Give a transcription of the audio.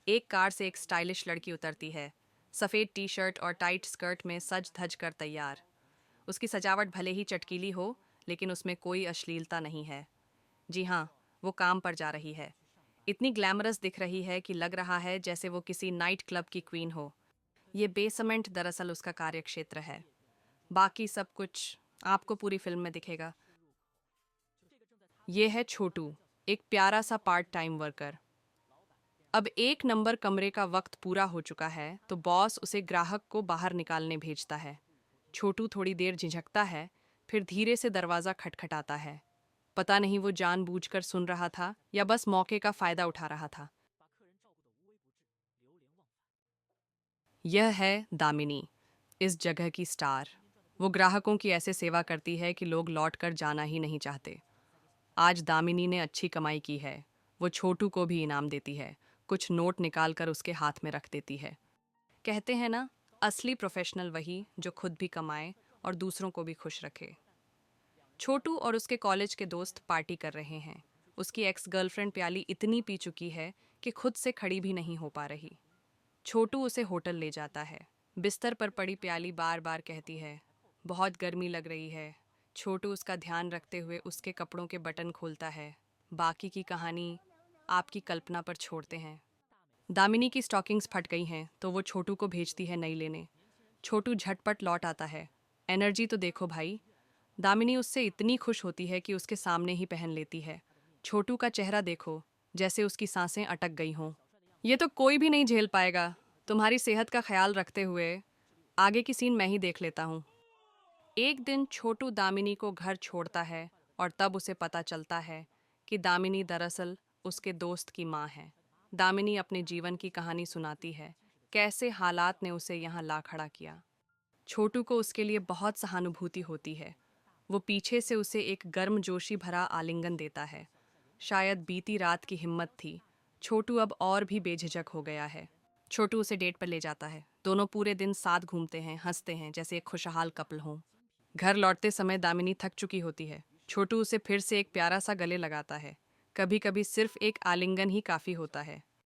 एक कार से एक स्टाइलिश लड़की उतरती है, सफ़ेद टी शर्ट और टाइट स्कर्ट में सज धज कर तैयार। उसकी सजावट भले ही चटकीली हो, लेकिन उसमें कोई अश्लीलता नहीं है। जी हाँ, वो काम पर जा रही है। इतनी ग्लैमरस दिख रही है कि लग रहा है जैसे वो किसी नाइट क्लब की क्वीन हो। ये बेसमेंट दरअसल उसका कार्यक्षेत्र है। बाकी सब कुछ आपको पूरी फिल्म में दिखेगा। ये है छोटू, एक प्यारा सा पार्ट टाइम वर्कर। अब एक नंबर कमरे का वक्त पूरा हो चुका है तो बॉस उसे ग्राहक को बाहर निकालने भेजता है। छोटू थोड़ी देर झिझकता है, फिर धीरे से दरवाज़ा खटखटाता है। पता नहीं वो जानबूझकर सुन रहा था या बस मौके का फायदा उठा रहा था। यह है दामिनी, इस जगह की स्टार। वो ग्राहकों की ऐसे सेवा करती है कि लोग लौट कर जाना ही नहीं चाहते। आज दामिनी ने अच्छी कमाई की है। वो छोटू को भी इनाम देती है, कुछ नोट निकाल कर उसके हाथ में रख देती है। कहते हैं ना, असली प्रोफेशनल वही जो खुद भी कमाए और दूसरों को भी खुश रखे। छोटू और उसके कॉलेज के दोस्त पार्टी कर रहे हैं। उसकी एक्स गर्लफ्रेंड प्याली इतनी पी चुकी है कि खुद से खड़ी भी नहीं हो पा रही। छोटू उसे होटल ले जाता है। बिस्तर पर पड़ी प्याली बार बार कहती है, बहुत गर्मी लग रही है। छोटू उसका ध्यान रखते हुए उसके कपड़ों के बटन खोलता है। बाकी की कहानी आपकी कल्पना पर छोड़ते हैं। दामिनी की स्टॉकिंग्स फट गई हैं तो वो छोटू को भेजती है नई लेने। छोटू झटपट लौट आता है। एनर्जी तो देखो भाई। दामिनी उससे इतनी खुश होती है कि उसके सामने ही पहन लेती है। छोटू का चेहरा देखो, जैसे उसकी सांसें अटक गई हों। ये तो कोई भी नहीं झेल पाएगा। तुम्हारी सेहत का ख्याल रखते हुए आगे की सीन मैं ही देख लेता हूँ। एक दिन छोटू दामिनी को घर छोड़ता है और तब उसे पता चलता है कि दामिनी दरअसल उसके दोस्त की माँ है। दामिनी अपने जीवन की कहानी सुनाती है, कैसे हालात ने उसे यहाँ ला खड़ा किया। छोटू को उसके लिए बहुत सहानुभूति होती है। वो पीछे से उसे एक गर्मजोशी भरा आलिंगन देता है। शायद बीती रात की हिम्मत थी। छोटू अब और भी बेझिझक हो गया है। छोटू उसे डेट पर ले जाता है। दोनों पूरे दिन साथ घूमते हैं, हंसते हैं जैसे एक खुशहाल कपल हों। घर लौटते समय दामिनी थक चुकी होती है। छोटू उसे फिर से एक प्यारा सा गले लगाता है। कभी कभी सिर्फ एक आलिंगन ही काफ़ी होता है।